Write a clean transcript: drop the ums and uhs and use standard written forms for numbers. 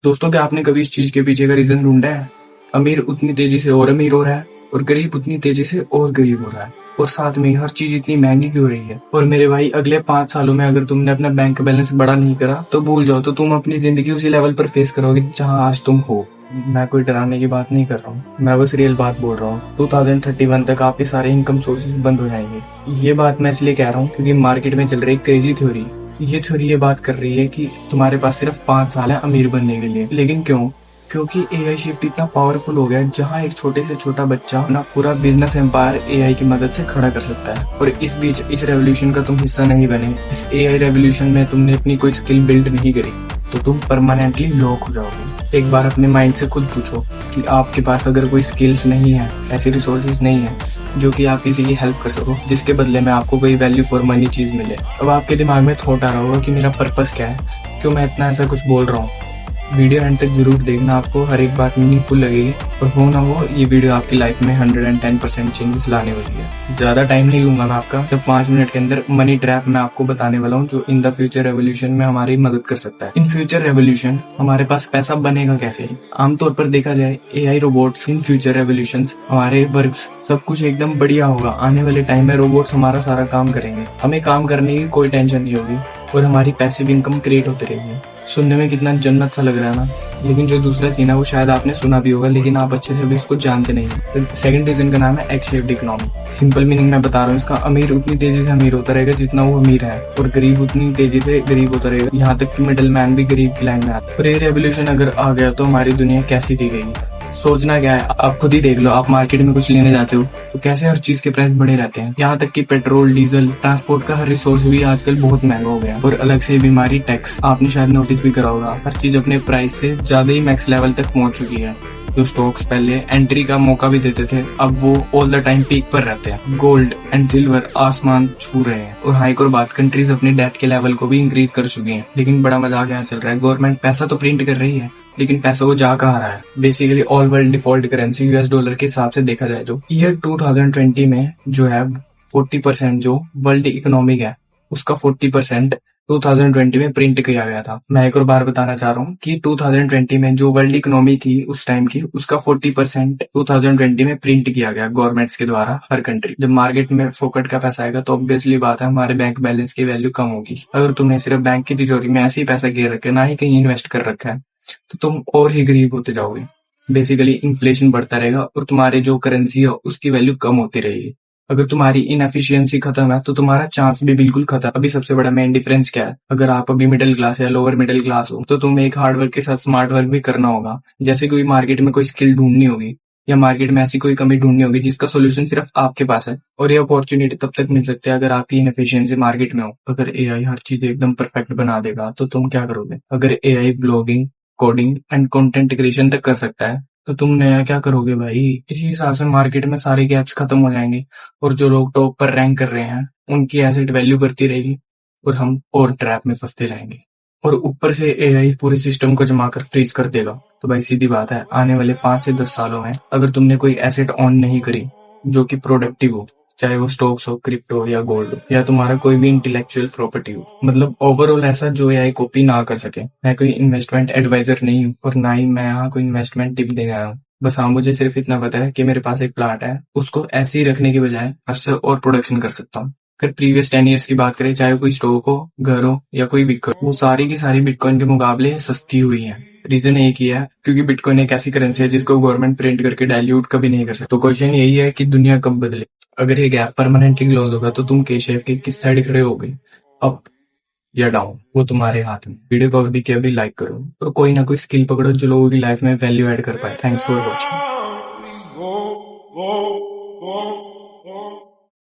दोस्तों, क्या आपने कभी इस चीज के पीछे का रीजन ढूंढा है? अमीर उतनी तेजी से और अमीर हो रहा है और गरीब उतनी तेजी से और गरीब हो रहा है, और साथ में हर चीज इतनी महंगी क्यों हो रही है? और मेरे भाई, अगले 5 सालों में अगर तुमने अपना बैंक बैलेंस बड़ा नहीं करा तो भूल जाओ, तो तुम अपनी जिंदगी उसी लेवल पर फेस करोगे जहां आज तुम हो। मैं कोई डराने की बात नहीं कर रहा हूँ, मैं बस रियल बात बोल रहा हूँ। 2031 तक आपके सारे इनकम सोर्सेज बंद हो जाएंगे। ये बात मैं इसलिए कह रहा हूँ क्योंकि मार्केट में चल रही क्रेजी थ्योरी, ये थ्योरी ये बात कर रही है कि तुम्हारे पास सिर्फ 5 साल है अमीर बनने के लिए। लेकिन क्यों? क्योंकि एआई शिफ्ट इतना पावरफुल हो गया है जहां एक छोटे से छोटा बच्चा अपना पूरा बिजनेस एम्पायर एआई की मदद से खड़ा कर सकता है। और इस बीच इस रेवोल्यूशन का तुम हिस्सा नहीं बने, इस एआई रेवोल्यूशन में तुमने अपनी कोई स्किल बिल्ड नहीं करी, तो तुम परमानेंटली लॉक हो जाओगे। एक बार अपने माइंड से खुद पूछो कि आपके पास अगर कोई स्किल्स नहीं है, ऐसी रिसोर्सेज नहीं है जो कि आप किसी की हेल्प कर सको, जिसके बदले में आपको कोई वैल्यू फॉर मनी चीज मिले, अब आपके दिमाग में थॉट आ रहा होगा कि मेरा पर्पस क्या है, क्यों मैं इतना ऐसा कुछ बोल रहा हूँ। वीडियो एंड तक जरूर देखना, आपको हर एक बात मीनिंगफुल लगेगी। और हो ना हो, ये वीडियो आपकी लाइफ में 110% चेंजेस लाने वाली है। ज्यादा टाइम नहीं लूंगा मैं आपका, जब 5 मिनट के अंदर मनी ट्रैप मैं आपको बताने वाला हूँ जो इन द फ्यूचर रेवोल्यूशन में हमारी मदद कर सकता है। इन फ्यूचर रेवोल्यूशन हमारे पास पैसा बनेगा कैसे? आमतौर पर देखा जाए, AI robots in future revolution हमारे वर्क्स सब कुछ एकदम बढ़िया होगा। आने वाले टाइम में रोबोट्स हमारा सारा काम करेंगे, हमें काम करने की कोई टेंशन नहीं होगी और हमारी पैसिव इनकम क्रिएट होती रहेगी। सुनने में कितना जन्नत सा लग रहा है ना? लेकिन जो दूसरा सीन है वो शायद आपने सुना भी होगा, लेकिन आप अच्छे से भी उसको जानते नहीं हैं। सेकंड रीजन का नाम है x shaped economy. Simple meaning मैं बता रहा हूँ इसका, अमीर उतनी तेजी से अमीर होता रहेगा जितना वो अमीर है, और गरीब उतनी तेजी से गरीब होता रहेगा, यहाँ तक कि मिडिल मैन भी गरीब की लाइन में आता है। और ये रेवोल्यूशन अगर आ गया तो हमारी दुनिया कैसी दी गई? सोचना क्या है, आप खुद ही देख लो। आप मार्केट में कुछ लेने जाते हो तो कैसे हर चीज के प्राइस बढ़े रहते हैं, यहाँ तक कि पेट्रोल, डीजल, ट्रांसपोर्ट का हर रिसोर्स भी आजकल बहुत महंगा हो गया। और अलग से बीमारी टैक्स, आपने शायद नोटिस भी करा होगा, हर चीज अपने प्राइस से ज्यादा ही मैक्स लेवल तक पहुंच चुकी है। जो स्टॉक्स पहले एंट्री का मौका भी देते थे, अब वो ऑल द टाइम पीक पर रहते हैं। गोल्ड एंड सिल्वर आसमान छू रहे हैं। और हाँ, एक और बात, कंट्रीज अपने डेट के लेवल को भी इंक्रीज कर चुकी हैं। लेकिन बड़ा मजाक यहाँ चल रहा है, गवर्नमेंट पैसा तो प्रिंट कर रही है, लेकिन पैसा वो जा कहाँ रहा है? Basically all world default currency US dollar के हिसाब से देखा जाए, जो ईयर 2020 में जो है 40% जो वर्ल्ड इकोनॉमिक है उसका 40% 2020 में प्रिंट किया गया था। मैं एक और बार बताना चाह रहा हूँ कि 2020 में जो वर्ल्ड इकोनॉमी थी उस टाइम की, उसका 40% 2020 में प्रिंट किया गया गवर्नमेंट्स के द्वारा हर कंट्री। जब मार्केट में फोकट का पैसा आएगा तो ऑब्वियसली बात है हमारे बैंक बैलेंस की वैल्यू कम होगी। अगर तुमने सिर्फ बैंक की तिजोरी में ऐसे ही पैसा गिर रखा है, ना ही कहीं इन्वेस्ट कर रखा है, तो तुम और ही गरीब होते जाओगे। बेसिकली इन्फ्लेशन बढ़ता रहेगा और तुम्हारी जो करेंसी है उसकी वैल्यू कम होती रहेगी। अगर तुम्हारी इनएफिशिएंसी खत्म है तो तुम्हारा चांस भी बिल्कुल खत्म। अभी सबसे बड़ा मेन डिफरेंस क्या है? अगर आप अभी मिडिल क्लास या लोअर मिडिल क्लास हो तो तुम्हें एक हार्ड वर्क के साथ स्मार्ट वर्क भी करना होगा। जैसे कोई मार्केट में कोई स्किल ढूंढनी होगी या मार्केट में ऐसी कोई कमी ढूंढनी होगी जिसका सोल्यूशन सिर्फ आपके पास है, और ये अपॉर्चुनिटी तब तक मिल सकती है अगर आपकी इनएफिशिएंसी मार्केट में हो। अगर एआई हर चीज एकदम परफेक्ट बना देगा तो तुम क्या करोगे? अगर AI blogging, coding and content creation तक कर सकता है तो तुम नया क्या करोगे भाई? इसी हिसाब से मार्केट में सारे गैप्स खत्म हो जाएंगे और जो लोग टॉप पर रैंक कर रहे हैं उनकी एसेट वैल्यू बढ़ती रहेगी और हम और ट्रैप में फंसते जाएंगे। और ऊपर से एआई पूरे सिस्टम को जमा कर फ्रीज कर देगा। तो भाई सीधी बात है, आने वाले 5 से 10 सालों में अगर तुमने कोई एसेट ऑन नहीं करी जो कि प्रोडक्टिव हो, चाहे वो स्टॉक्स हो, क्रिप्टो या गोल्ड हो, या तुम्हारा कोई भी इंटेलेक्चुअल प्रॉपर्टी हो, मतलब ओवरऑल ऐसा जो एआई कॉपी ना कर सके। मैं कोई इन्वेस्टमेंट एडवाइजर नहीं हूँ और ना ही मैं यहाँ कोई इन्वेस्टमेंट टिप देने आया हूँ। बस हाँ, मुझे सिर्फ इतना पता है कि मेरे पास एक प्लाट है, उसको ऐसे ही रखने की बजाय उससे और प्रोडक्शन कर सकता हूँ। अगर प्रीवियस 10 ईयर्स की बात करें, चाहे कोई स्टॉक हो, घर हो या कोई बिटकॉइन, वो सारी की सारी बिटकॉइन के मुकाबले सस्ती हुई है। रीजन एक ही है, क्योंकि बिटकॉइन एक ऐसी करेंसी है जिसको गवर्नमेंट प्रिंट करके डाइल्यूट कभी नहीं कर सकती। तो क्वेश्चन यही है कि दुनिया कब बदले? अगर ये गैप परमानेंटली क्लोज होगा तो तुम के शेप के किस साइड खड़े होगे, अप या डाउन, वो तुम्हारे हाथ में। वीडियो को अभी के अभी लाइक करो और कोई ना कोई स्किल पकड़ो जो लोगों की लाइफ में वैल्यू ऐड कर पाए। Thanks for watching.